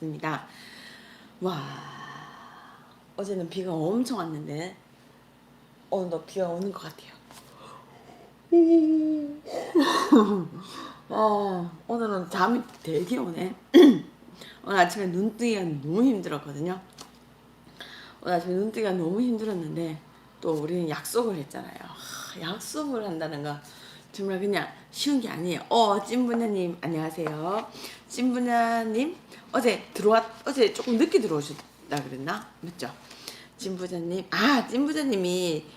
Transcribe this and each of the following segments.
입니다. 와, 어제는 비가 엄청 왔는데 오늘도 비가 오는 것 같아요. 오늘은 잠이 되게 오네. 오늘 아침에 눈뜨기가 너무 힘들었거든요. 오늘 아침에 눈뜨기가 너무 힘들었는데 또 우리는 약속을 했잖아요. 약속을 한다는 거 정말 그냥 쉬운 게 아니에요. 찐부녀님 안녕하세요. 찐부녀님 어제 조금 늦게 들어오셨다 그랬나? 맞죠? 찐부자님이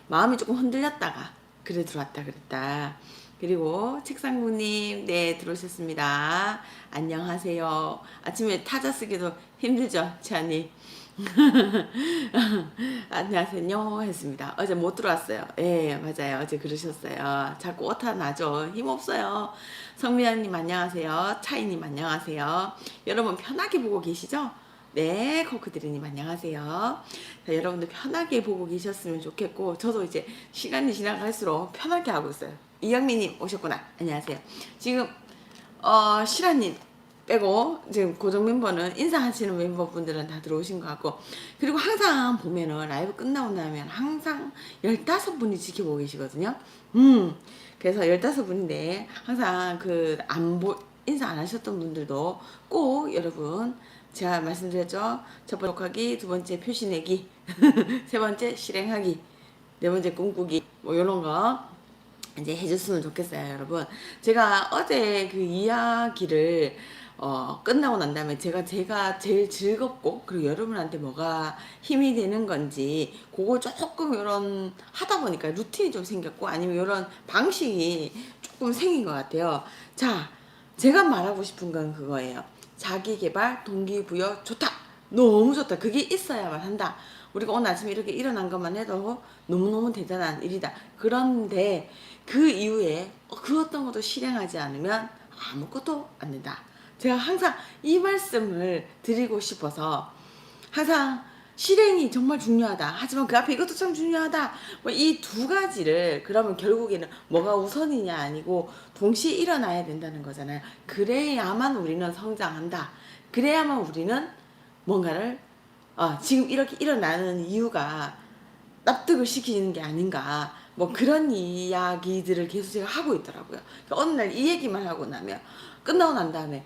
마음이 조금 흔들렸다가 그래 들어왔다 그랬다. 그리고 책상부님 네 들어오셨습니다. 안녕하세요. 아침에 타자 쓰기도 힘들죠, 채아님? 안녕하세요 했습니다. 어제 못 들어왔어요. 예, 맞아요. 어제 그러셨어요. 자꾸 오타 나죠. 힘없어요. 성미아님 안녕하세요. 차이님 안녕하세요. 여러분 편하게 보고 계시죠? 네, 코크드리님 안녕하세요. 자, 여러분들 편하게 보고 계셨으면 좋겠고 저도 이제 시간이 지나갈수록 편하게 하고 있어요. 이영미님 오셨구나. 안녕하세요. 지금 시라님 빼고 지금 고정 멤버는 인사하시는 멤버분들은 다 들어오신 것 같고, 그리고 항상 보면은 라이브 끝나고 나면 항상 15분이 지켜보고 계시거든요. 그래서 15분인데 항상 인사 안 하셨던 분들도 꼭 여러분 제가 말씀드렸죠. 첫 번째 녹화기, 두 번째 표시 내기, 세 번째 실행하기, 네 번째 꿈꾸기, 뭐 이런 거 이제 해줬으면 좋겠어요, 여러분. 제가 어제 그 이야기를 끝나고 난 다음에 제가 제일 즐겁고 그리고 여러분한테 뭐가 힘이 되는 건지 그거 조금 이런 하다 보니까 루틴이 좀 생겼고 아니면 이런 방식이 조금 생긴 것 같아요. 자, 제가 말하고 싶은 건 그거예요. 자기계발, 동기부여 좋다. 너무 좋다. 그게 있어야만 한다. 우리가 오늘 아침에 이렇게 일어난 것만 해도 너무너무 대단한 일이다. 그런데 그 이후에 그 어떤 것도 실행하지 않으면 아무것도 안 된다. 제가 항상 이 말씀을 드리고 싶어서 항상 실행이 정말 중요하다. 하지만 그 앞에 이것도 참 중요하다. 뭐 이 두 가지를 그러면 결국에는 뭐가 우선이냐 아니고 동시에 일어나야 된다는 거잖아요. 그래야만 우리는 성장한다. 그래야만 우리는 뭔가를 지금 이렇게 일어나는 이유가 납득을 시키는 게 아닌가, 뭐 그런 이야기들을 계속 제가 하고 있더라고요. 그러니까 어느 날 이 얘기만 하고 나면 끝나고 난 다음에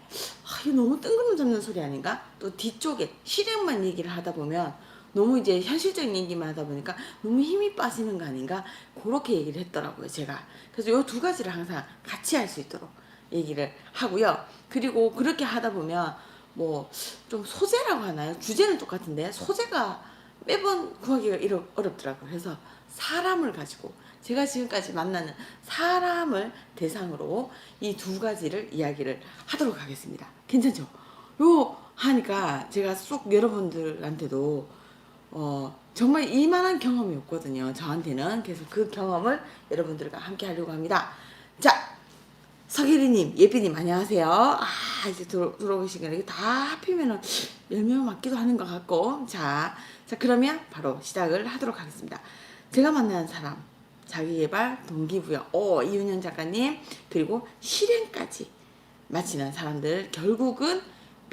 이거 너무 뜬구름 잡는 소리 아닌가? 또 뒤쪽에 실행만 얘기를 하다 보면 너무 이제 현실적인 얘기만 하다 보니까 너무 힘이 빠지는 거 아닌가? 그렇게 얘기를 했더라고요, 제가. 그래서 이 두 가지를 항상 같이 할 수 있도록 얘기를 하고요. 그리고 그렇게 하다 보면 뭐 좀 소재라고 하나요? 주제는 똑같은데 소재가 매번 구하기가 어렵더라고요. 그래서 사람을 가지고 제가 지금까지 만나는 사람을 대상으로 이 두 가지를 이야기를 하도록 하겠습니다. 괜찮죠? 요 하니까 제가 쏙 여러분들한테도 정말 이만한 경험이 없거든요. 저한테는. 그래서 그 경험을 여러분들과 함께 하려고 합니다. 자, 서기리님, 예삐님 안녕하세요. 이제 들어오시니까 이게 다 합히면은 10명 맞기도 하는 것 같고. 자, 그러면 바로 시작을 하도록 하겠습니다. 제가 만나는 사람, 자기계발, 동기부여, 이윤현 작가님, 그리고 실행까지 마치는 사람들, 결국은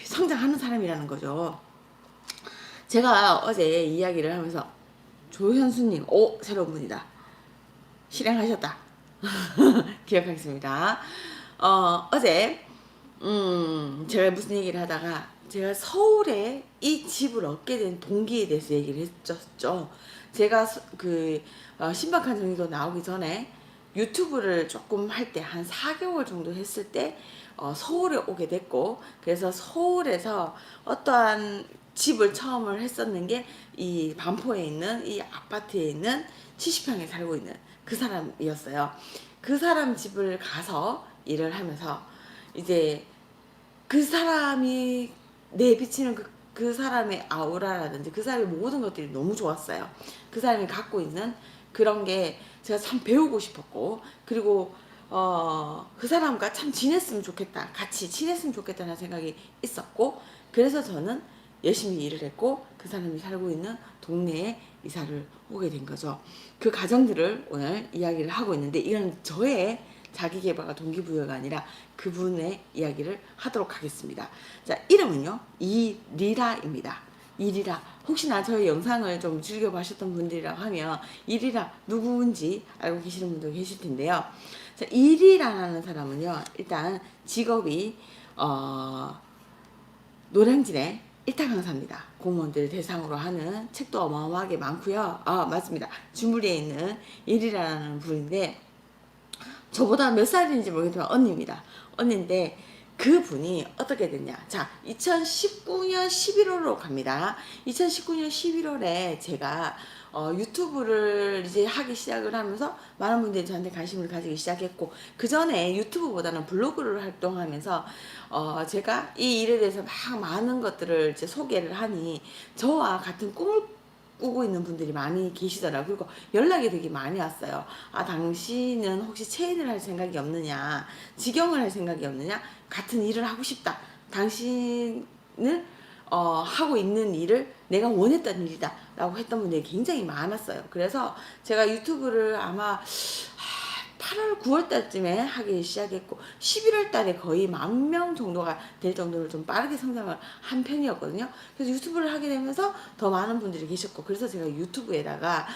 성장하는 사람이라는 거죠. 제가 어제 이야기를 하면서 조현수님, 새로운 분이다. 실행하셨다. 기억하겠습니다. 어제 제가 무슨 얘기를 하다가 제가 서울에 이 집을 얻게 된 동기에 대해서 얘기를 했었죠. 제가 신박한 정의도 나오기 전에 유튜브를 조금 할 때 한 4개월 정도 했을 때 서울에 오게 됐고, 그래서 서울에서 어떠한 집을 처음을 했었는 게 이 반포에 있는 이 아파트에 있는 70평에 살고 있는 그 사람이었어요. 그 사람 집을 가서 일을 하면서 이제 그 사람이 내비치는 그 사람의 아우라라든지 그 사람의 모든 것들이 너무 좋았어요. 그 사람이 갖고 있는 그런 게 제가 참 배우고 싶었고, 그리고 그 사람과 참 지냈으면 좋겠다, 같이 지냈으면 좋겠다는 생각이 있었고, 그래서 저는 열심히 일을 했고 그 사람이 살고 있는 동네에 이사를 오게 된 거죠. 그 과정들을 오늘 이야기를 하고 있는데 이건 저의 자기 개발과 동기부여가 아니라 그분의 이야기를 하도록 하겠습니다. 자, 이름은요, 이리라입니다. 이리라. 혹시나 저희 영상을 좀 즐겨보셨던 분들이라고 하면 이리라 누구인지 알고 계시는 분도 계실 텐데요. 자, 이리라라는 사람은요, 일단 직업이 노량진의 일타 강사입니다. 공무원들 대상으로 하는 책도 어마어마하게 많고요. 맞습니다. 주무리에 있는 일이라는 분인데, 저보다 몇 살인지 모르겠지만 언니입니다. 언니인데 그분이 어떻게 됐냐. 자, 2019년 11월로 갑니다. 2019년 11월에 제가 유튜브를 이제 하기 시작을 하면서 많은 분들이 저한테 관심을 가지기 시작했고, 그 전에 유튜브보다는 블로그를 활동하면서 제가 이 일에 대해서 막 많은 것들을 이제 소개를 하니 저와 같은 꿈을 꾸고 있는 분들이 많이 계시더라고요. 그리고 연락이 되게 많이 왔어요. 당신은 혹시 체인을 할 생각이 없느냐, 직영을 할 생각이 없느냐, 같은 일을 하고 싶다, 당신을 하고 있는 일을 내가 원했던 일이다 라고 했던 분들이 굉장히 많았어요. 그래서 제가 유튜브를 아마 8월, 9월 달쯤에 하기 시작했고 11월 달에 거의 10,000명 정도가 될 정도로 좀 빠르게 성장을 한 편이었거든요. 그래서 유튜브를 하게 되면서 더 많은 분들이 계셨고, 그래서 제가 유튜브에다가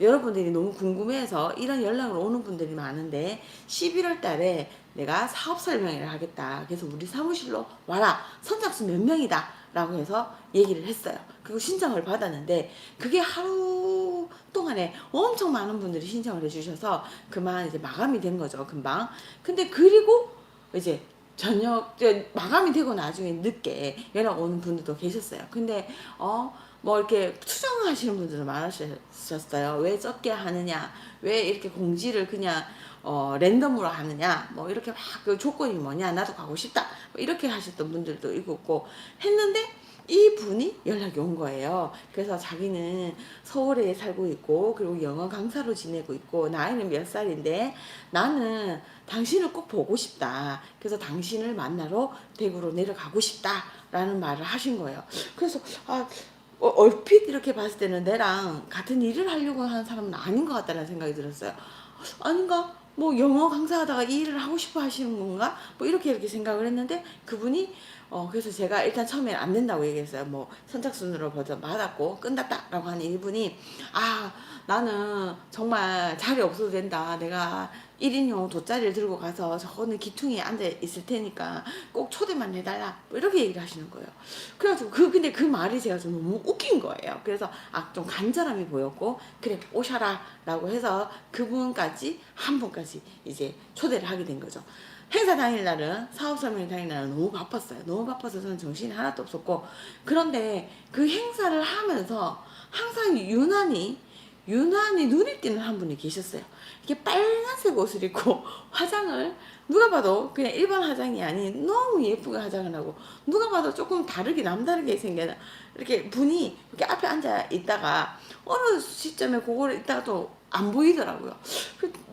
여러분들이 너무 궁금해서 이런 연락을 오는 분들이 많은데 11월 달에 내가 사업 설명회를 하겠다, 그래서 우리 사무실로 와라, 선착순 몇 명이다 라고 해서 얘기를 했어요. 그리고 신청을 받았는데 그게 하루 동안에 엄청 많은 분들이 신청을 해주셔서 그만 이제 마감이 된 거죠, 금방. 근데 그리고 이제 마감이 되고 나중에 늦게 연락 오는 분들도 계셨어요. 근데 뭐 이렇게 투정하시는 분들도 많으셨어요. 왜 적게 하느냐, 왜 이렇게 공지를 그냥 랜덤으로 하느냐, 뭐 이렇게 막 그 조건이 뭐냐, 나도 가고 싶다, 뭐 이렇게 하셨던 분들도 있고 했는데 이 분이 연락이 온 거예요. 그래서 자기는 서울에 살고 있고 그리고 영어 강사로 지내고 있고 나이는 몇 살인데 나는 당신을 꼭 보고 싶다, 그래서 당신을 만나러 대구로 내려가고 싶다 라는 말을 하신 거예요. 그래서 얼핏 이렇게 봤을 때는 내랑 같은 일을 하려고 하는 사람은 아닌 것 같다는 생각이 들었어요. 아닌가? 뭐 영어 강사하다가 이 일을 하고 싶어 하시는 건가? 뭐 이렇게 생각을 했는데 그분이 그래서 제가 일단 처음엔 안 된다고 얘기했어요. 뭐 선착순으로 벌써 받았고 끝났다라고 하는 이분이 나는 정말 자리 없어도 된다, 내가 1인용 돗자리를 들고 가서 저거는 기퉁이에 앉아 있을 테니까 꼭 초대만 해달라, 뭐 이렇게 얘기를 하시는 거예요. 그래가지고 근데 그 말이 제가 좀 너무 웃긴 거예요. 그래서 좀 간절함이 보였고, 그래 오셔라 라고 해서 그분까지 한 분까지 이제 초대를 하게 된 거죠. 행사 당일날은, 사업 설명 당일날은 너무 바빴어요. 너무 바빠서 저는 정신이 하나도 없었고, 그런데 그 행사를 하면서 항상 유난히 눈에 띄는 한 분이 계셨어요. 이렇게 빨간색 옷을 입고 화장을 누가 봐도 그냥 일반 화장이 아닌 너무 예쁘게 화장을 하고, 누가 봐도 조금 다르게 남다르게 생긴 이렇게 분이 이렇게 앞에 앉아 있다가 어느 시점에 그거를 있다가 또 안 보이더라고요.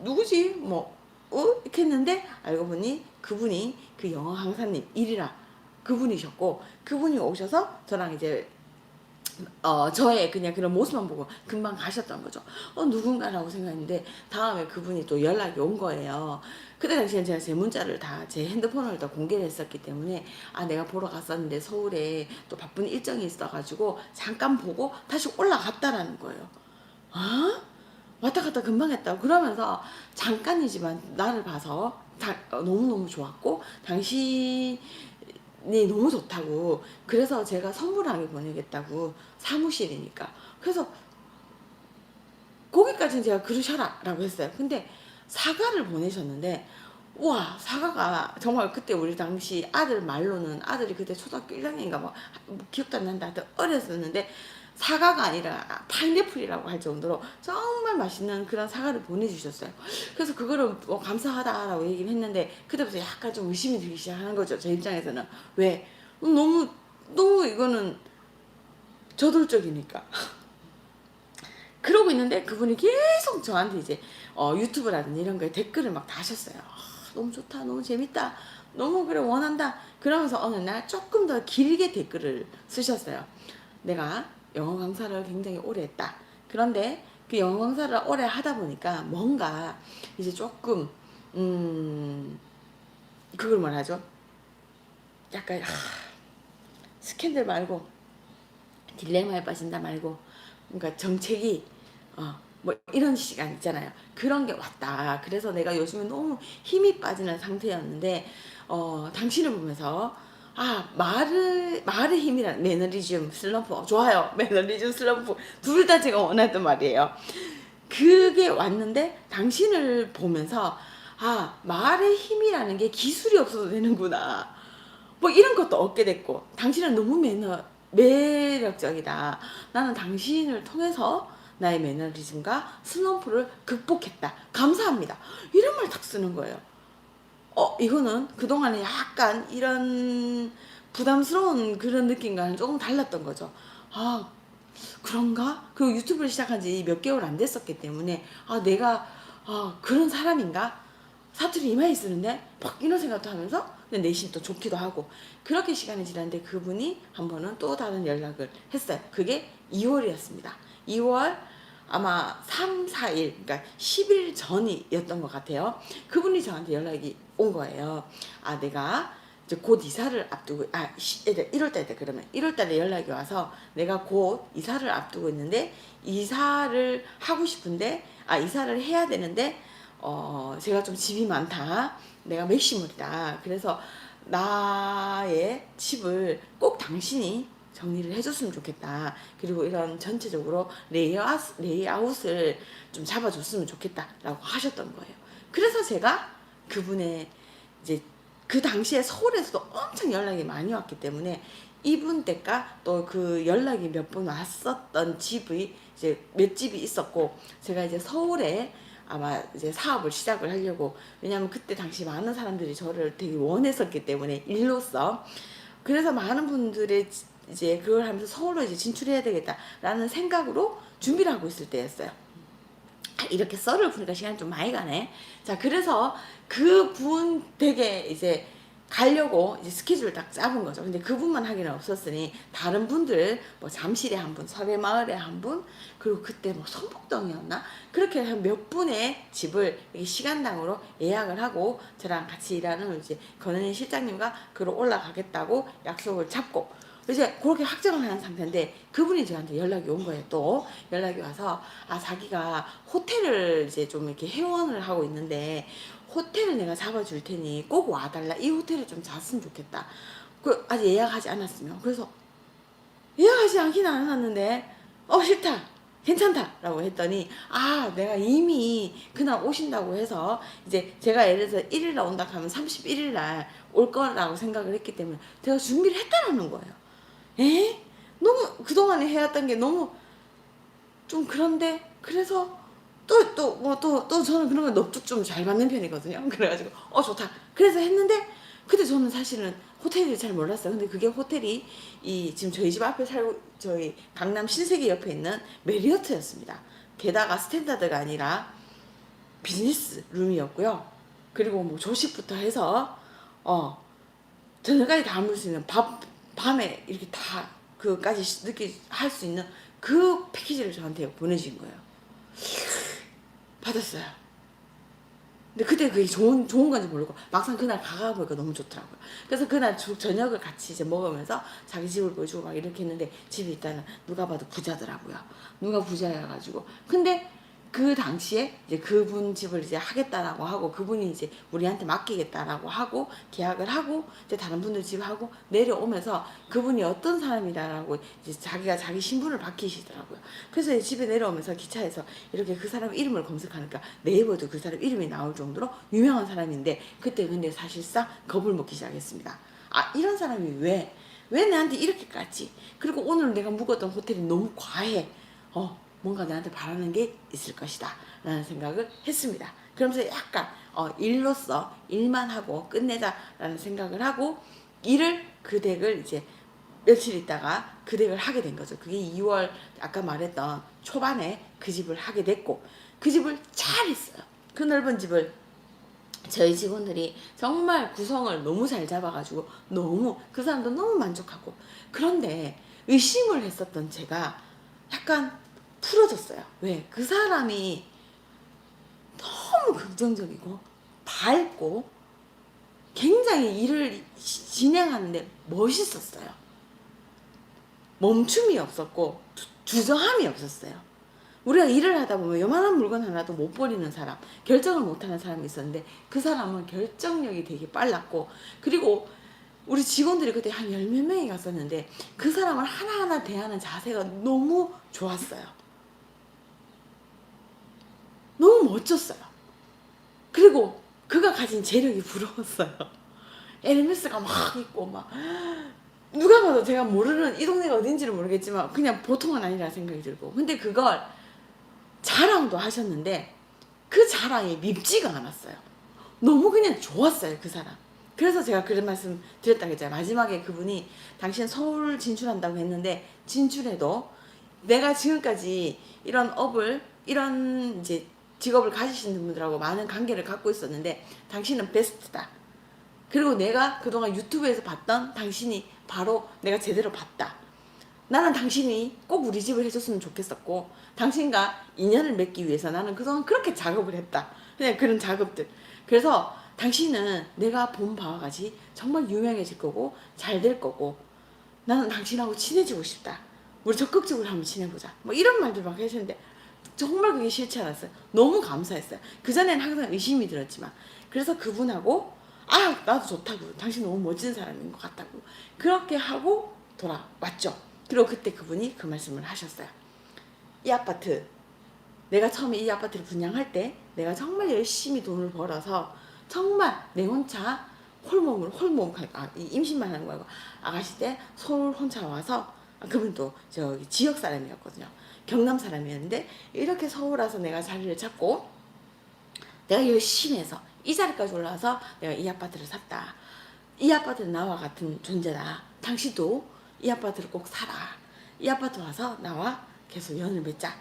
누구지? 뭐 이렇게 했는데 알고 보니 그분이 그 영어 강사님 일이라 그분이셨고, 그분이 오셔서 저랑 이제 저의 그냥 그런 모습만 보고 금방 가셨던 거죠. 누군가라고 생각했는데 다음에 그분이 또 연락이 온 거예요. 그때 당시엔 제가 제 문자를 다 제 핸드폰을 다 공개를 했었기 때문에 내가 보러 갔었는데 서울에 또 바쁜 일정이 있어가지고 잠깐 보고 다시 올라갔다라는 거예요. 왔다 갔다 금방 했다고. 그러면서 잠깐이지만 나를 봐서 너무너무 좋았고 당신이 너무 좋다고, 그래서 제가 선물하게 보내겠다고, 사무실이니까. 그래서 거기까지는 제가 그러셔라 라고 했어요. 근데 사과를 보내셨는데, 우와, 사과가 정말 그때 우리 당시 아들 말로는, 아들이 그때 초등학교 1학년인가 뭐 기억도 안 난다, 하여튼 어렸었는데 사과가 아니라 파인애플이라고 할 정도로 정말 맛있는 그런 사과를 보내주셨어요. 그래서 그거를 뭐 감사하다라고 얘기를 했는데 그때부터 약간 좀 의심이 들기 시작하는 거죠, 제 입장에서는. 왜? 너무 이거는 저돌적이니까. 그러고 있는데 그분이 계속 저한테 이제 유튜브라든지 이런 거에 댓글을 막 다셨어요. 너무 좋다, 너무 재밌다, 너무 그래 원한다, 그러면서 어느 날 조금 더 길게 댓글을 쓰셨어요. 내가 영어 강사를 굉장히 오래 했다. 그런데 그 영어 강사를 오래 하다 보니까 뭔가 이제 조금 음, 그걸 뭐라죠? 약간 스캔들 말고 딜레마에 빠진다 말고 그러니까 정책이 뭐 이런 시간 있잖아요. 그런 게 왔다. 그래서 내가 요즘에 너무 힘이 빠지는 상태였는데 당신을 보면서 말의 힘이란 매너리즘 슬럼프 좋아요. 매너리즘 슬럼프 둘 다 제가 원했던 말이에요. 그게 왔는데 당신을 보면서 말의 힘이라는 게 기술이 없어도 되는구나. 뭐 이런 것도 얻게 됐고 당신은 너무 매력적이다. 나는 당신을 통해서 나의 매너리즘과 슬럼프를 극복했다. 감사합니다. 이런 말 딱 쓰는 거예요. 이거는 그동안에 약간 이런 부담스러운 그런 느낌과는 조금 달랐던 거죠. 아, 그런가? 그리고 유튜브를 시작한 지 몇 개월 안 됐었기 때문에 내가 그런 사람인가? 사투리 이마에 쓰는데 막 이런 생각도 하면서 내심 또 좋기도 하고 그렇게 시간이 지났는데 그분이 한 번은 또 다른 연락을 했어요. 그게 2월이었습니다. 2월 아마 3, 4일 그러니까 10일 전이었던 것 같아요. 그분이 저한테 연락이 온 거예요. 내가 이제 곧 이사를 앞두고 1월 달에 그러면 1월 달에 연락이 와서 내가 곧 이사를 앞두고 있는데 이사를 하고 싶은데 이사를 해야 되는데 제가 좀 집이 많다. 내가 맥시물이다. 그래서 나의 집을 꼭 당신이 정리를 해줬으면 좋겠다. 그리고 이런 전체적으로 레이아웃을 좀 잡아줬으면 좋겠다라고 하셨던 거예요. 그래서 제가 그분의 이제 그 당시에 서울에서도 엄청 연락이 많이 왔기 때문에 이분 댁과 또 그 연락이 몇 번 왔었던 집이 이제 몇 집이 있었고 제가 이제 서울에 아마 이제 사업을 시작을 하려고 왜냐하면 그때 당시 많은 사람들이 저를 되게 원했었기 때문에 일로서 그래서 많은 분들의 이제 그걸 하면서 서울로 이제 진출해야 되겠다라는 생각으로 준비를 하고 있을 때였어요. 이렇게 썰을 보니까 시간이 좀 많이 가네. 자, 그래서 그분 댁에 이제 가려고 이제 스케줄을 딱 잡은 거죠. 근데 그분만 하기는 없었으니 다른 분들 뭐 잠실에 한 분, 설해마을에 한 분, 그리고 그때 뭐 성북동이었나? 그렇게 한 몇 분의 집을 시간당으로 예약을 하고 저랑 같이 일하는 이제 권은희 실장님과 그로 올라가겠다고 약속을 잡고 이제 그렇게 확정을 한 상태인데 그분이 저한테 연락이 온 거예요. 또 연락이 와서 자기가 호텔을 이제 좀 이렇게 회원을 하고 있는데 호텔을 내가 잡아줄 테니 꼭 와달라. 이 호텔에 좀 잤으면 좋겠다. 아직 예약하지 않았으면. 그래서 예약하지 않긴 않았는데 싫다. 괜찮다 라고 했더니 내가 이미 그날 오신다고 해서 이제 제가 예를 들어서 1일 날 온다 하면 31일 날 올 거라고 생각을 했기 때문에 제가 준비를 했다라는 거예요. 너무 그동안에 해왔던 게 너무 좀 그런데 그래서 또 저는 그런 거 넙죽 좀 잘 받는 편이거든요. 그래가지고 좋다. 그래서 했는데 그때 저는 사실은 호텔을 잘 몰랐어요. 근데 그게 호텔이 지금 저희 집 앞에 살고 저희 강남 신세계 옆에 있는 메리어트였습니다. 게다가 스탠다드가 아니라 비즈니스 룸이었고요. 그리고 뭐 조식부터 해서 저녁까지 다 먹을 수 있는 밤에 이렇게 다 그까지 할 수 있는 그 패키지를 저한테 보내주신 거예요. 받았어요. 근데 그때 그게 좋은 건지 모르고 막상 그날 가보니까 너무 좋더라고요. 그래서 그날 저녁을 같이 이제 먹으면서 자기 집을 보여주고 막 이렇게 했는데 집이 일단은 누가 봐도 부자더라고요. 누가 부자여가지고 근데 그 당시에 이제 그분 집을 이제 하겠다라고 하고 그분이 이제 우리한테 맡기겠다라고 하고 계약을 하고 이제 다른 분들 집 하고 내려오면서 그분이 어떤 사람이다라고 이제 자기가 자기 신분을 밝히시더라고요. 그래서 집에 내려오면서 기차에서 이렇게 그 사람 이름을 검색하니까 네이버도 그 사람 이름이 나올 정도로 유명한 사람인데 그때 근데 사실상 겁을 먹기 시작했습니다. 이런 사람이 왜 나한테 이렇게 깠지? 그리고 오늘 내가 묵었던 호텔이 너무 과해. 뭔가 나한테 바라는 게 있을 것이다 라는 생각을 했습니다. 그러면서 약간 일로서 일만 하고 끝내자라는 생각을 하고 그 덱을 이제 며칠 있다가 그 덱을 하게 된 거죠. 그게 2월 아까 말했던 초반에 그 집을 하게 됐고 그 집을 잘 했어요. 그 넓은 집을 저희 직원들이 정말 구성을 너무 잘 잡아가지고 너무 그 사람도 너무 만족하고 그런데 의심을 했었던 제가 약간 풀어졌어요. 왜? 그 사람이 너무 긍정적이고 밝고 굉장히 일을 진행하는데 멋있었어요. 멈춤이 없었고 주저함이 없었어요. 우리가 일을 하다 보면 요만한 물건 하나도 못 버리는 사람, 결정을 못하는 사람이 있었는데 그 사람은 결정력이 되게 빨랐고, 그리고 우리 직원들이 그때 한 10몇 명이 갔었는데 그 사람을 하나하나 대하는 자세가 너무 좋았어요. 너무 멋졌어요. 그리고 그가 가진 재력이 부러웠어요. 에르메스가 막 있고 막 누가 봐도 제가 모르는, 이 동네가 어딘지를 모르겠지만 그냥 보통은 아니라 생각이 들고, 근데 그걸 자랑도 하셨는데 그 자랑이 밉지가 않았어요. 너무 그냥 좋았어요, 그 사람. 그래서 제가 그런 말씀 드렸다고 했잖아요. 마지막에 그분이 당신 서울 진출한다고 했는데 진출해도 내가 지금까지 이런 업을, 이런 이제 직업을 가지시는 분들하고 많은 관계를 갖고 있었는데 당신은 베스트다. 그리고 내가 그동안 유튜브에서 봤던 당신이 바로 내가 제대로 봤다. 나는 당신이 꼭 우리 집을 해줬으면 좋겠었고, 당신과 인연을 맺기 위해서 나는 그동안 그렇게 작업을 했다. 그냥 그런 작업들. 그래서 당신은 내가 본 바와 같이 정말 유명해질 거고 잘 될 거고, 나는 당신하고 친해지고 싶다. 우리 적극적으로 한번 지내보자. 뭐 이런 말들 막 하셨는데 정말 그게 싫지 않았어요. 너무 감사했어요. 그전에는 항상 의심이 들었지만, 그래서 그분하고 나도 좋다고, 당신 너무 멋진 사람인 것 같다고 그렇게 하고 돌아왔죠. 그리고 그때 그분이 그 말씀을 하셨어요. 이 아파트, 내가 처음에 이 아파트를 분양할 때 내가 정말 열심히 돈을 벌어서 정말 내 혼자 임신만 하는 거고 아가씨 때 서울 혼자 와서, 그분도 저기 지역 사람이었거든요. 경남 사람이었는데 이렇게 서울 와서 내가 자리를 잡고 내가 열심히 해서 이 자리까지 올라와서 내가 이 아파트를 샀다. 이 아파트는 나와 같은 존재다. 당신도 이 아파트를 꼭 사라. 이 아파트 와서 나와 계속 연을 맺자.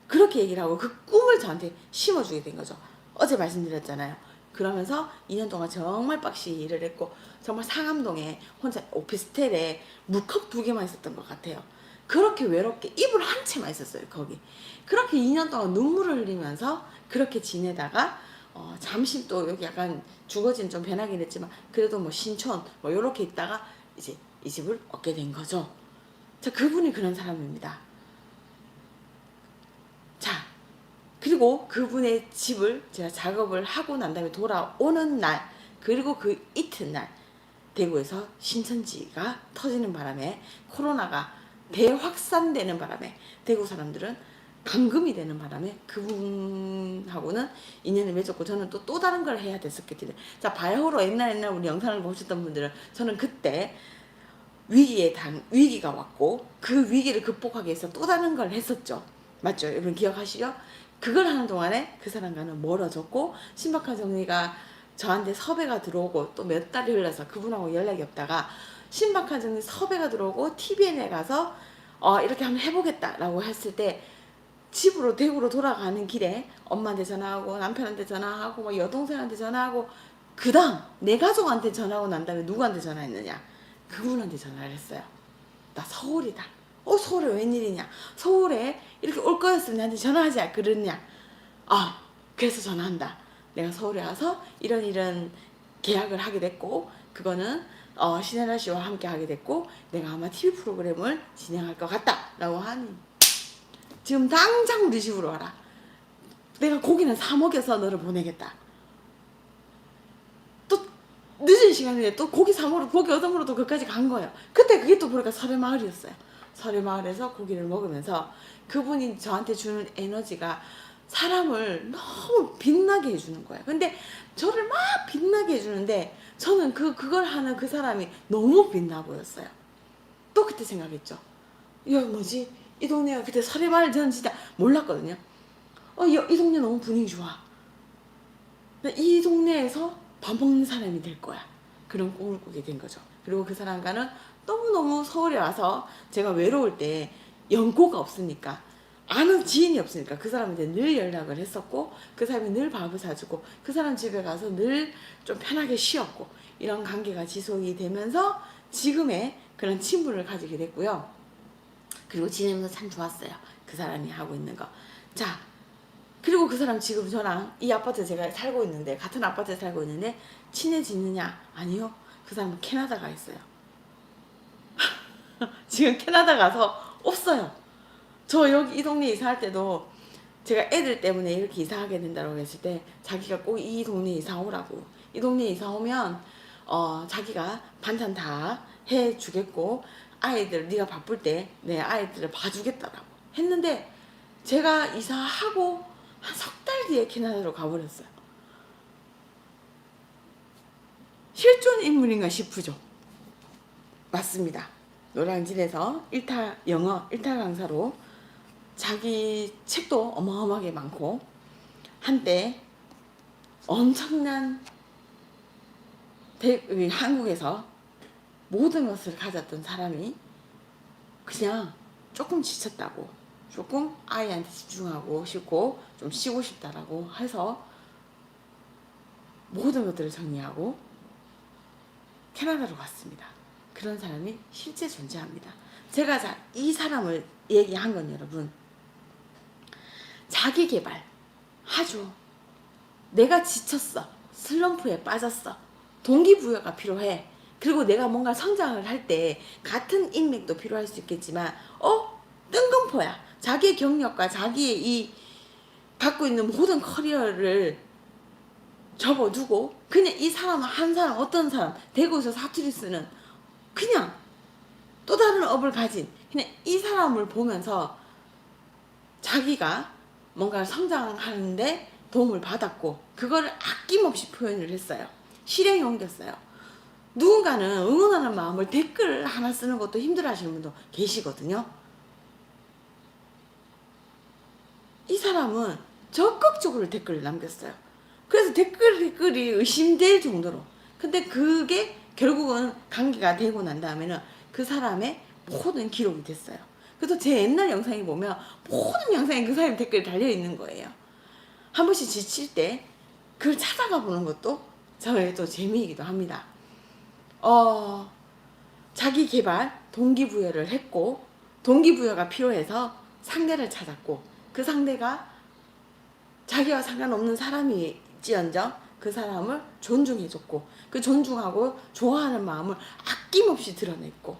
그렇게 얘기를 하고 그 꿈을 저한테 심어주게 된 거죠. 어제 말씀드렸잖아요. 그러면서 2년 동안 정말 빡시게 일을 했고, 정말 상암동에 혼자 오피스텔에 물컵 2개만 있었던 것 같아요. 그렇게 외롭게 이불 한 채만 있었어요, 거기. 그렇게 2년 동안 눈물을 흘리면서 그렇게 지내다가 잠시 또 여기 약간 주거지는 좀 변하긴 했지만 그래도 뭐 신촌 뭐 요렇게 있다가 이제 이 집을 얻게 된 거죠. 자, 그분이 그런 사람입니다. 자, 그리고 그분의 집을 제가 작업을 하고 난 다음에 돌아오는 날, 그리고 그 이튿날 대구에서 신천지가 터지는 바람에, 코로나가 대확산되는 바람에, 대구 사람들은 감금이 되는 바람에 그분하고는 인연을 맺었고, 저는 또 다른 걸 해야 됐었기 때문에, 자, 바야흐로 옛날 우리 영상을 보셨던 분들은 저는 그때 위기가 왔고 그 위기를 극복하기 위해서 또 다른 걸 했었죠. 맞죠? 여러분 기억하시죠? 그걸 하는 동안에 그 사람과는 멀어졌고, 신박한 정리가 저한테 섭외가 들어오고 또 몇 달이 흘러서 그분하고 연락이 없다가 신박한 정리 섭외가 들어오고 TVN에 가서 이렇게 한번 해보겠다라고 했을 때, 집으로 대구로 돌아가는 길에 엄마한테 전화하고 남편한테 전화하고 뭐 여동생한테 전화하고, 그 다음 내 가족한테 전화하고 난 다음에 누구한테 전화했느냐? 그분한테 전화를 했어요. 나 서울이다. 서울에 웬일이냐? 서울에 이렇게 올 거였으면 나한테 전화하지 그랬냐? 그래서 전화한다. 내가 서울에 와서 이런 계약을 하게 됐고, 그거는 신혜라 씨와 함께 하게 됐고, 내가 아마 TV 프로그램을 진행할 것 같다 라고 하니, 지금 당장 우리 집으로 와라. 내가 고기는 사 먹여서 너를 보내겠다. 또 늦은 시간인데 또 고기 사 먹으러, 고기 얻어 먹으러 또 거기까지 간 거예요. 그때 그게 또 보니까 설해마을이었어요. 설해마을에서 고기를 먹으면서 그분이 저한테 주는 에너지가 사람을 너무 빛나게 해주는 거예요. 근데 저를 막 빛나게 해주는데 저는 그걸 하는 그 사람이 너무 빛나 보였어요. 또 그때 생각했죠. 야, 뭐지? 이 동네가, 그때 설해마을 저는 진짜 몰랐거든요. 이 동네 너무 분위기 좋아. 이 동네에서 밥 먹는 사람이 될 거야. 그런 꿈을 꾸게 된 거죠. 그리고 그 사람과는 너무너무 서울에 와서 제가 외로울 때 연고가 없으니까, 아는 지인이 없으니까 그 사람한테 늘 연락을 했었고, 그 사람이 늘 밥을 사주고, 그 사람 집에 가서 늘 좀 편하게 쉬었고, 이런 관계가 지속이 되면서 지금의 그런 친분을 가지게 됐고요. 그리고 지내면서 참 좋았어요. 그 사람이 하고 있는 거. 자, 그리고 그 사람 지금 저랑 이 아파트에 제가 살고 있는데, 같은 아파트에 살고 있는데 친해지느냐? 아니요. 그 사람은 캐나다 가 있어요. 지금 캐나다 가서 없어요. 저 여기 이 동네 이사할 때도 제가 애들 때문에 이렇게 이사하게 된다고 했을 때 자기가 꼭 이 동네 이사 오라고, 이 동네 이사 오면 자기가 반찬 다 해주겠고 아이들 네가 바쁠 때 내 아이들을 봐주겠다라고 했는데, 제가 이사하고 한 석 달 뒤에 캐나다로 가버렸어요. 실존 인물인가 싶으죠. 맞습니다. 노량진에서 영어 1타 강사로 자기 책도 어마어마하게 많고 한때 엄청난 한국에서 모든 것을 가졌던 사람이 그냥 조금 지쳤다고, 조금 아이한테 집중하고 싶고 좀 쉬고 싶다라고 해서 모든 것들을 정리하고 캐나다로 갔습니다. 그런 사람이 실제 존재합니다. 제가 이 사람을 얘기한 건 여러분, 자기 개발 하죠. 내가 지쳤어. 슬럼프에 빠졌어. 동기부여가 필요해. 그리고 내가 뭔가 성장을 할 때 같은 인맥도 필요할 수 있겠지만 뜬금포야. 자기의 경력과 자기의 이 갖고 있는 모든 커리어를 접어두고 그냥 이 사람 한 사람, 어떤 사람 대구에서 사투리 쓰는 그냥 또 다른 업을 가진 그냥 이 사람을 보면서 자기가 뭔가 성장하는데 도움을 받았고 그거를 아낌없이 표현을 했어요. 실행에 옮겼어요. 누군가는 응원하는 마음을 댓글 하나 쓰는 것도 힘들어 하시는 분도 계시거든요. 이 사람은 적극적으로 댓글을 남겼어요. 그래서 댓글이 의심될 정도로. 근데 그게 결국은 관계가 되고 난 다음에는 그 사람의 모든 기록이 됐어요. 그래서 제 옛날 영상에 보면 모든 영상에 그 사람의 댓글이 달려있는 거예요. 한 번씩 지칠 때 그걸 찾아가 보는 것도 저의 또 재미이기도 합니다. 자기 개발, 동기부여를 했고, 동기부여가 필요해서 상대를 찾았고, 그 상대가 자기와 상관없는 사람일지언정 그 사람을 존중해줬고, 그 존중하고 좋아하는 마음을 아낌없이 드러냈고,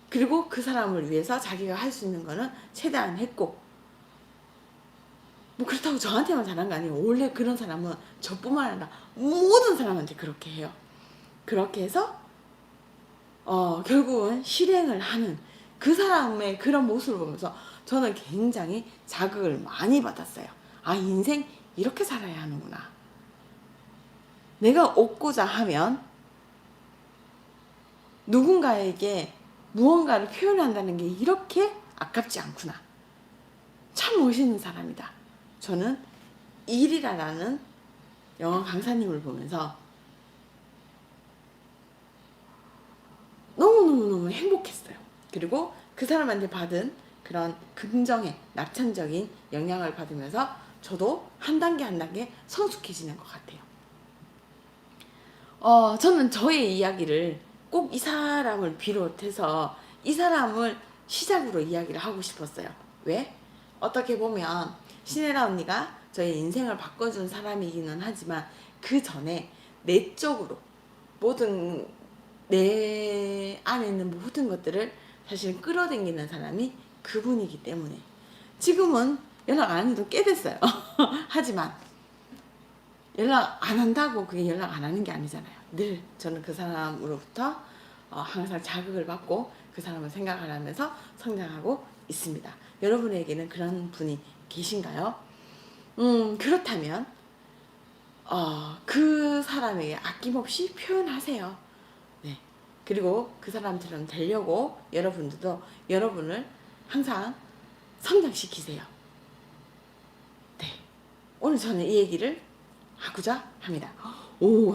그리고 그 사람을 위해서 자기가 할 수 있는 거는 최대한 했고, 뭐 그렇다고 저한테만 잘한 거 아니에요. 원래 그런 사람은 저뿐만 아니라 모든 사람한테 그렇게 해요. 그렇게 해서 결국은 실행을 하는 그 사람의 그런 모습을 보면서 저는 굉장히 자극을 많이 받았어요. 아, 인생 이렇게 살아야 하는구나. 내가 얻고자 하면 누군가에게 무언가를 표현한다는 게 이렇게 아깝지 않구나. 참 멋있는 사람이다. 저는 일이라는 영어 강사님을 보면서 너무너무 행복했어요. 그리고 그 사람한테 받은 그런 긍정의 낙천적인 영향을 받으면서 저도 한 단계 한 단계 성숙해지는 것 같아요. 저는 저의 이야기를 꼭 이 사람을 비롯해서 이 사람을 시작으로 이야기를 하고 싶었어요. 왜? 어떻게 보면 신혜라 언니가 저의 인생을 바꿔준 사람이기는 하지만 그 전에 내적으로 모든 내 안에 있는 모든 것들을 사실 끌어당기는 사람이 그분이기 때문에 지금은 연락 안 해도 꽤 됐어요. 하지만 연락 안 한다고 그게 연락 안 하는 게 아니잖아요. 늘 저는 그 사람으로부터 항상 자극을 받고 그 사람을 생각을 하면서 성장하고 있습니다. 여러분에게는 그런 분이 계신가요? 그렇다면 그 사람에게 아낌없이 표현하세요. 네. 그리고 그 사람처럼 되려고 여러분들도 여러분을 항상 성장시키세요. 네. 오늘 저는 이 얘기를 하고자 합니다.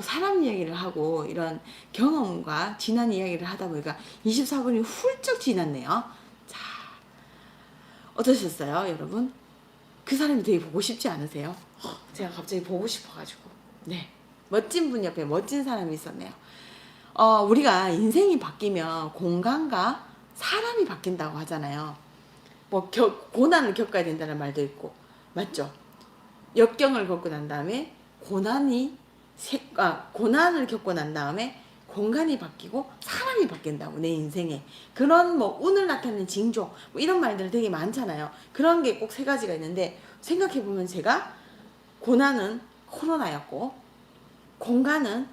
사람 이야기를 하고 이런 경험과 지난 이야기를 하다 보니까 24분이 훌쩍 지났네요. 자, 어떠셨어요, 여러분? 그 사람이 되게 보고 싶지 않으세요? 제가 갑자기 보고 싶어가지고. 네. 멋진 분 옆에 멋진 사람이 있었네요. 우리가 인생이 바뀌면 공간과 사람이 바뀐다고 하잖아요. 뭐 고난을 겪어야 된다는 말도 있고, 맞죠? 역경을 겪고 난 다음에 고난을 겪고 난 다음에 공간이 바뀌고 사람이 바뀐다고, 내 인생에. 그런 뭐 운을 나타내는 징조 뭐 이런 말들 되게 많잖아요. 그런 게 꼭 세 가지가 있는데, 생각해보면 제가 고난은 코로나였고, 공간은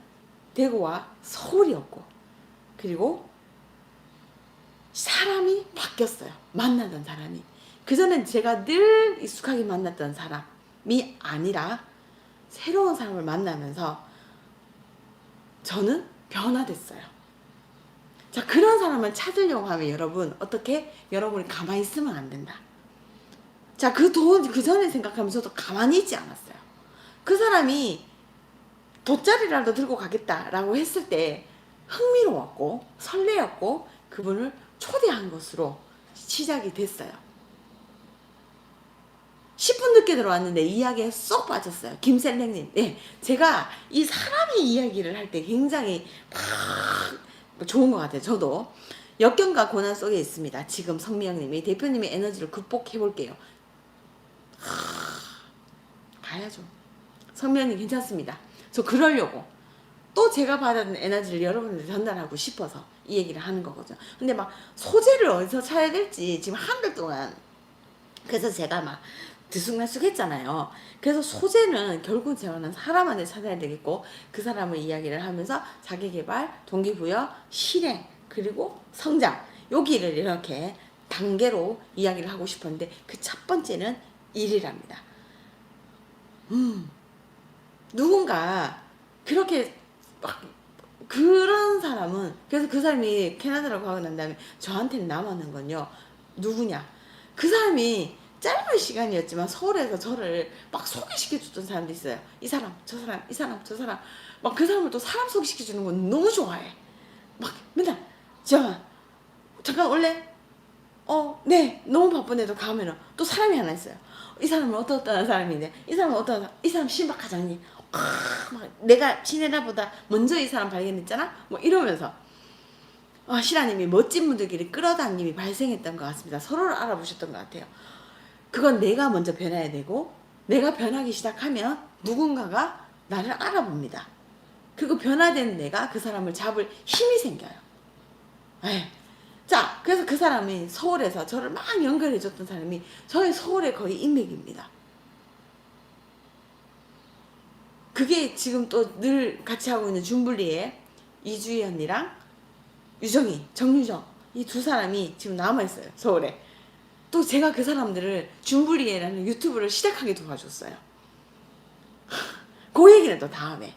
대구와 서울이었고, 그리고 사람이 바뀌었어요. 만나던 사람이. 그전엔 제가 늘 익숙하게 만났던 사람이 아니라 새로운 사람을 만나면서 저는 변화됐어요. 자, 그런 사람을 찾으려고 하면 여러분, 어떻게? 여러분이 가만히 있으면 안 된다. 자, 그 전에 생각하면 저도 가만히 있지 않았어요. 그 사람이 돗자리라도 들고 가겠다라고 했을 때 흥미로웠고 설레었고 그분을 초대한 것으로 시작이 됐어요. 10분 늦게 들어왔는데 이야기에 쏙 빠졌어요. 김셀랭님. 네, 제가 이 사람의 이야기를 할 때 굉장히 막 좋은 것 같아요. 저도 역경과 고난 속에 있습니다. 지금 성미영님이 대표님의 에너지를 극복해 볼게요. 가야죠. 성미영님 괜찮습니다. 저 그러려고 또 제가 받은 에너지를 여러분한테 전달하고 싶어서 이 얘기를 하는 거거든요. 근데 막 소재를 어디서 찾아야 될지 지금 한 달 동안, 그래서 제가 막 들쑥날쑥 했잖아요. 그래서 소재는 결국 저는 사람한테 찾아야 되겠고, 그 사람을 이야기를 하면서 자기개발, 동기부여, 실행, 그리고 성장, 여기를 이렇게 단계로 이야기를 하고 싶었는데, 그 첫 번째는 일이랍니다. 누군가 그렇게 막 그런 사람은, 그래서 그 사람이 캐나다라고 하고 난 다음에 저한테는 남았는 건요, 누구냐, 그 사람이 짧은 시간이었지만 서울에서 저를 막 소개시켜 줬던 사람도 있어요. 이 사람 저 사람 이 사람 저 사람, 막 그 사람을 또 사람 소개시켜 주는 건 너무 좋아해. 막 맨날 잠깐 올래? 네. 너무 바쁜데도 가면은 또 사람이 하나 있어요. 이 사람은 어떤 사람인데, 이 사람은 이 사람 신박하잖니. 막 내가 지내다보다 먼저 이 사람 발견했잖아. 뭐 이러면서 신하님이 멋진 분들끼리 끌어당김이 발생했던 것 같습니다. 서로를 알아보셨던 것 같아요. 그건 내가 먼저 변해야 되고, 내가 변하기 시작하면 누군가가 나를 알아봅니다. 그리고 변화된 내가 그 사람을 잡을 힘이 생겨요. 네. 자, 그래서 그 사람이 서울에서 저를 막 연결해줬던 사람이 저희 서울의 거의 인맥입니다. 그게 지금 또 늘 같이 하고 있는 준블리의 이주희 언니랑 유정이, 정유정, 이 두 사람이 지금 남아있어요, 서울에. 또 제가 그 사람들을 준블리에라는 유튜브를 시작하게 도와줬어요. 그 얘기는 또 다음에.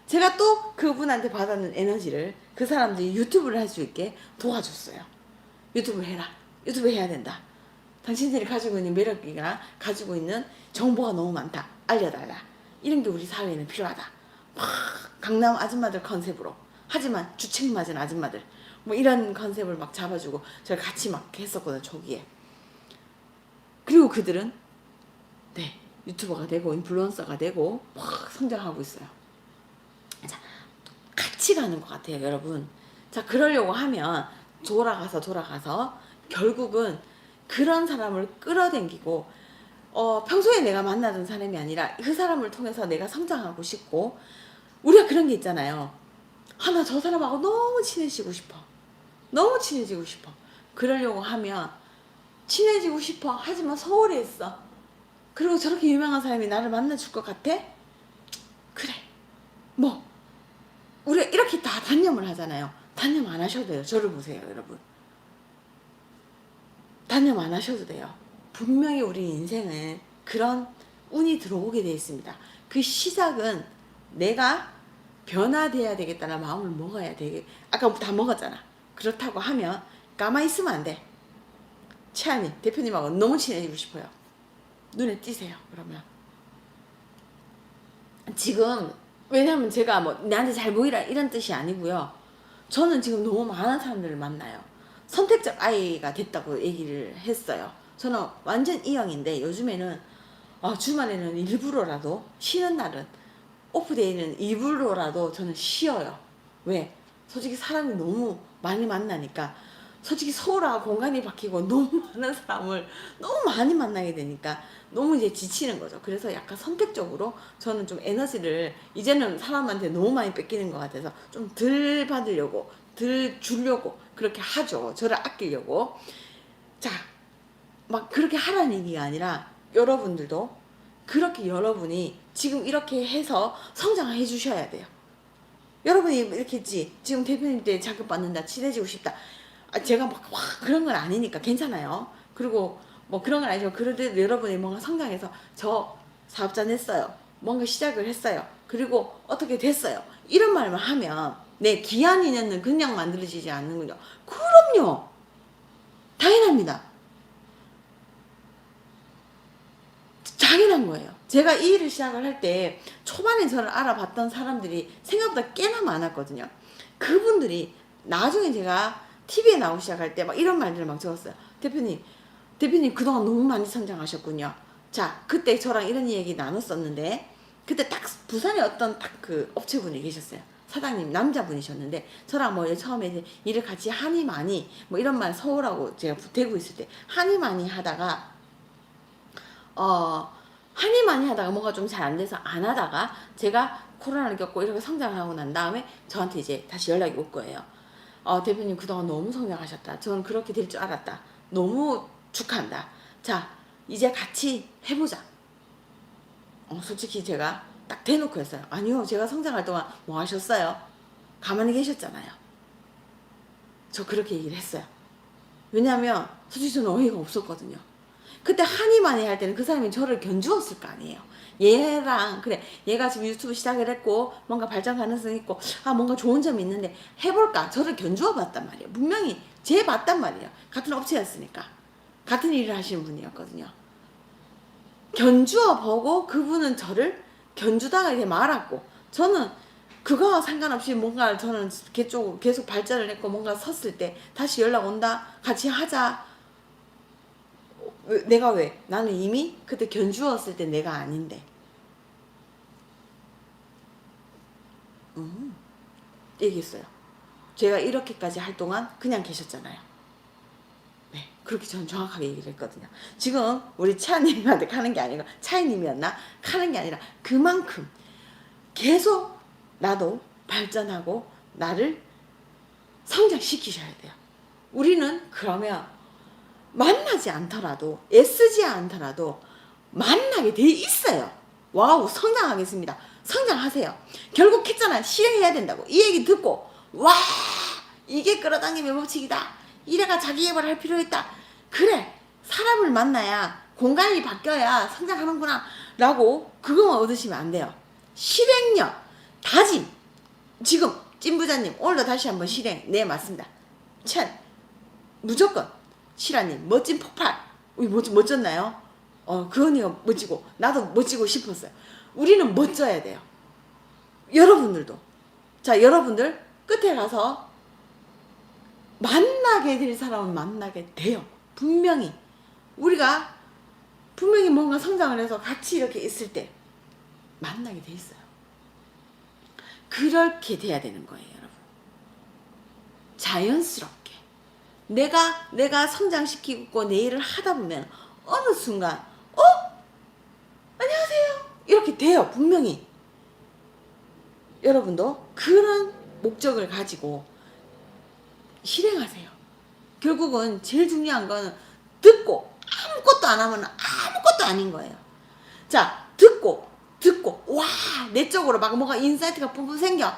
제가 또 그분한테 받았는 에너지를 그 사람들이 유튜브를 할 수 있게 도와줬어요. 유튜브 해라. 유튜브 해야 된다. 당신들이 가지고 있는 매력이나 가지고 있는 정보가 너무 많다. 알려달라. 이런 게 우리 사회에는 필요하다. 막 강남 아줌마들 컨셉으로. 하지만 주책 맞은 아줌마들. 뭐 이런 컨셉을 막 잡아주고 제가 같이 막 했었거든요, 초기에. 그리고 그들은 네, 유튜버가 되고 인플루언서가 되고 막 성장하고 있어요. 자, 같이 가는 것 같아요, 여러분. 자, 그러려고 하면 돌아가서 결국은 그런 사람을 끌어당기고, 평소에 내가 만나던 사람이 아니라 그 사람을 통해서 내가 성장하고 싶고, 우리가 그런 게 있잖아요. 나 저 사람하고 너무 친해지고 싶어. 너무 친해지고 싶어. 그러려고 하면 친해지고 싶어. 하지만 서울에 있어. 그리고 저렇게 유명한 사람이 나를 만나줄 것 같아? 그래. 뭐 우리가 이렇게 다 단념을 하잖아요. 단념 안 하셔도 돼요. 저를 보세요, 여러분. 단념 안 하셔도 돼요. 분명히 우리 인생은 그런 운이 들어오게 되어 있습니다. 그 시작은 내가 변화돼야 되겠다는 마음을 먹어야 되게, 아까 다 먹었잖아. 그렇다고 하면 가만히 있으면 안 돼. 채아님, 대표님하고 너무 친해지고 싶어요. 눈에 띄세요. 그러면 지금, 왜냐면 제가 뭐 나한테 잘 보이라 이런 뜻이 아니고요. 저는 지금 너무 많은 사람들을 만나요. 선택적 아이가 됐다고 얘기를 했어요. 저는 완전 E형인데 요즘에는 주말에는 일부러라도, 쉬는 날은, 오프데이는 일부러라도 저는 쉬어요. 왜? 솔직히 사람이 너무 많이 만나니까 솔직히 서울하고 공간이 바뀌고 너무 많은 사람을 너무 많이 만나게 되니까 너무 이제 지치는 거죠. 그래서 약간 선택적으로 저는 좀 에너지를 이제는 사람한테 너무 많이 뺏기는 것 같아서 좀 덜 받으려고, 덜 주려고 그렇게 하죠. 저를 아끼려고. 자, 막 그렇게 하라는 얘기가 아니라 여러분들도 그렇게 여러분이 지금 이렇게 해서 성장해 주셔야 돼요. 여러분이 이렇게 했지. 지금 대표님 때 자극받는다. 친해지고 싶다. 제가 막 와, 그런 건 아니니까 괜찮아요. 그리고 뭐 그런 건 아니지만 그래도 여러분이 뭔가 성장해서 저 사업자 냈어요. 뭔가 시작을 했어요. 그리고 어떻게 됐어요. 이런 말만 하면 네, 기한 인연은 그냥 만들어지지 않는군요. 그럼요. 당연합니다. 당연한 거예요. 제가 이 일을 시작을 할 때 초반에 저를 알아봤던 사람들이 생각보다 꽤나 많았거든요. 그분들이 나중에 제가 TV에 나오기 시작할 때 막 이런 말들을 막 적었어요. 대표님 그동안 너무 많이 성장하셨군요. 자, 그때 저랑 이런 얘기 나눴었는데 그때 딱 부산에 어떤 딱 그 업체분이 계셨어요. 사장님 남자분이셨는데 저랑 뭐 처음에 일을 같이 하니 많이 뭐 이런 말 서울하고 제가 대구 있을 때 하니 많이 하다가 하니 많이 하다가 뭔가 좀 잘 안 돼서 안 하다가 제가 코로나를 겪고 이렇게 성장을 하고 난 다음에 저한테 이제 다시 연락이 올 거예요. 대표님 그동안 너무 성장하셨다. 저는 그렇게 될 줄 알았다. 너무 축하한다. 자, 이제 같이 해보자. 솔직히 제가 딱 대놓고 했어요. 아니요, 제가 성장할 동안 뭐 하셨어요? 가만히 계셨잖아요. 저 그렇게 얘기를 했어요. 왜냐하면 솔직히 저는 어이가 없었거든요. 그때 하니만이 할 때는 그 사람이 저를 견주었을 거 아니에요. 얘랑 그래, 얘가 지금 유튜브 시작을 했고 뭔가 발전 가능성이 있고 뭔가 좋은 점이 있는데 해볼까, 저를 견주어 봤단 말이에요. 분명히 재 봤단 말이에요. 같은 업체였으니까 같은 일을 하시는 분이었거든요. 견주어 보고 그분은 저를 견주다가 이렇게 말았고, 저는 그거와 상관없이 뭔가 저는 계속 발전을 했고 뭔가 섰을 때 다시 연락 온다, 같이 하자. 내가 왜? 나는 이미 그때 견주었을 때 내가 아닌데. 얘기했어요. 제가 이렇게까지 할 동안 그냥 계셨잖아요. 네, 그렇게 저는 정확하게 얘기를 했거든요. 지금 우리 차님한테 가는 게 아니고 차이님이었나? 가는 게 아니라 그만큼 계속 나도 발전하고 나를 성장시키셔야 돼요. 우리는 그러면 만나지 않더라도 애쓰지 않더라도 만나게 돼 있어요. 와우, 성장하겠습니다. 성장하세요. 결국 했잖아. 실행해야 된다고. 이 얘기 듣고 와, 이게 끌어당김의 법칙이다. 이래가 자기 개발을 할 필요 있다. 그래, 사람을 만나야 공간이 바뀌어야 성장하는구나 라고 그거만 얻으시면 안 돼요. 실행력, 다짐. 지금 찐부자님 오늘도 다시 한번 실행. 네, 맞습니다. 참 무조건 시라님 멋진 폭발. 멋졌나요? 그 언니가 멋지고 나도 멋지고 싶었어요. 우리는 멋져야 돼요. 여러분들도. 자, 여러분들 끝에 가서 만나게 될 사람은 만나게 돼요. 분명히 우리가 분명히 뭔가 성장을 해서 같이 이렇게 있을 때 만나게 돼 있어요. 그렇게 돼야 되는 거예요, 여러분. 자연스럽게 내가 성장시키고 내 일을 하다 보면 어느 순간 안녕하세요 이렇게 돼요. 분명히. 여러분도 그런 목적을 가지고 실행하세요. 결국은 제일 중요한 거는 듣고 아무것도 안 하면 아무것도 아닌 거예요. 자, 듣고 와, 내적으로 막 뭐가 인사이트가 뿜뿜 생겨.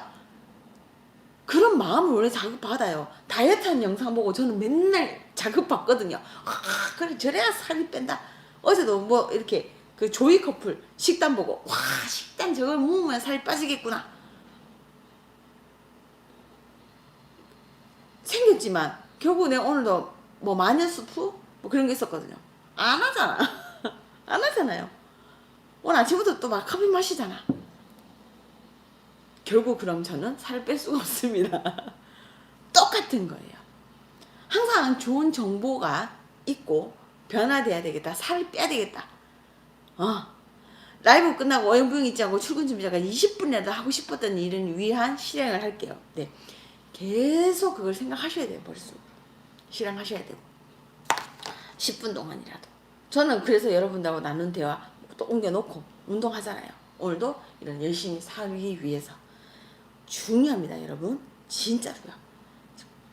그런 마음을 원래 자극받아요. 다이어트하는 영상 보고 저는 맨날 자극받거든요. 그래, 저래야 살이 뺀다. 어제도 뭐 이렇게 그 조이 커플 식단 보고 와, 식단 저걸 먹으면 살이 빠지겠구나. 생겼지만 결국 내가 오늘도 뭐 마녀수프 뭐 그런 게 있었거든요. 안 하잖아. 안 하잖아요. 오늘 아침부터 또 막 커피 마시잖아. 결국 그럼 저는 살을 뺄 수가 없습니다. 똑같은 거예요. 항상 좋은 정보가 있고 변화돼야 되겠다. 살을 빼야 되겠다. 라이브 끝나고 어영부영 있지 않고 출근 준비자가 20분이라도 하고 싶었던 일을 위한 실행을 할게요. 네, 계속 그걸 생각하셔야 돼요. 머릿속. 실행하셔야 되고 10분 동안이라도. 저는 그래서 여러분들하고 나눈 대화 또 옮겨놓고 운동하잖아요. 오늘도 이런 열심히 살기 위해서 중요합니다, 여러분. 진짜로요.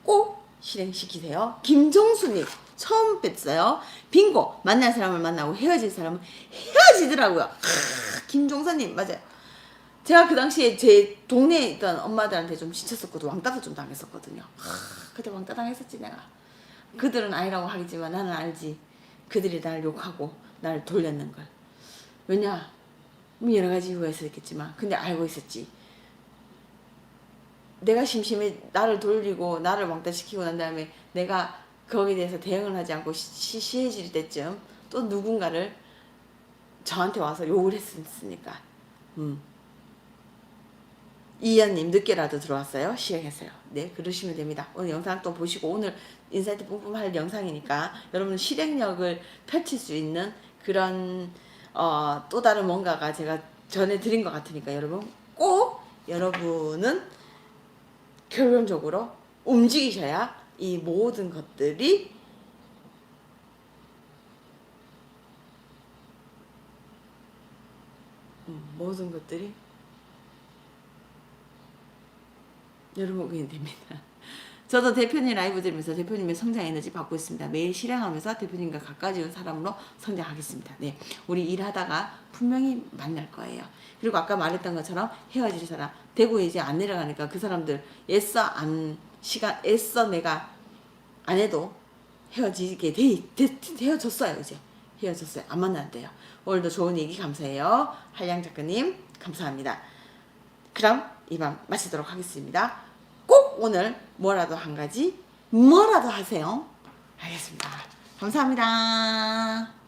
꼭 실행시키세요. 김정수님 처음 뵀어요. 빙고 만날 사람을 만나고 헤어질 사람은 헤어지더라고요. 김종선님 맞아요. 제가 그 당시에 제 동네에 있던 엄마들한테 좀 지쳤었거든. 왕따도 좀 당했었거든요. 그때 왕따 당했었지 내가. 그들은 아니라고 하겠지만 나는 알지. 그들이 날 욕하고 날 돌렸는 걸. 왜냐? 뭐 여러 가지 이유가 있었겠지만 근데 알고 있었지. 내가 심심해 나를 돌리고 나를 왕따시키고 난 다음에 내가 거기에 대해서 대응을 하지 않고 시시해질 때쯤 또 누군가를 저한테 와서 욕을 했으니까. 이연님 늦게라도 들어왔어요. 시행했어요. 네, 그러시면 됩니다. 오늘 영상 또 보시고 오늘 인사이트 뿜뿜 할 영상이니까 여러분 실행력을 펼칠 수 있는 그런 또 다른 뭔가가 제가 전해드린 것 같으니까 여러분 꼭 여러분은 결론적으로 움직이셔야 이 모든 것들이 여러분 그게 됩니다. 저도 대표님 라이브 들으면서 대표님의 성장 에너지 받고 있습니다. 매일 실행하면서 대표님과 가까워지는 사람으로 성장하겠습니다. 네, 우리 일하다가 분명히 만날 거예요. 그리고 아까 말했던 것처럼 헤어질 사람 대구에 이제 안 내려가니까 그 사람들 애써 내가 안 해도 헤어지게 헤어졌어요. 이제 헤어졌어요. 안 만난대요. 오늘도 좋은 얘기 감사해요. 한량 작가님 감사합니다. 그럼 이 밤 마치도록 하겠습니다. 꼭 오늘 뭐라도 한 가지 뭐라도 하세요. 알겠습니다. 감사합니다.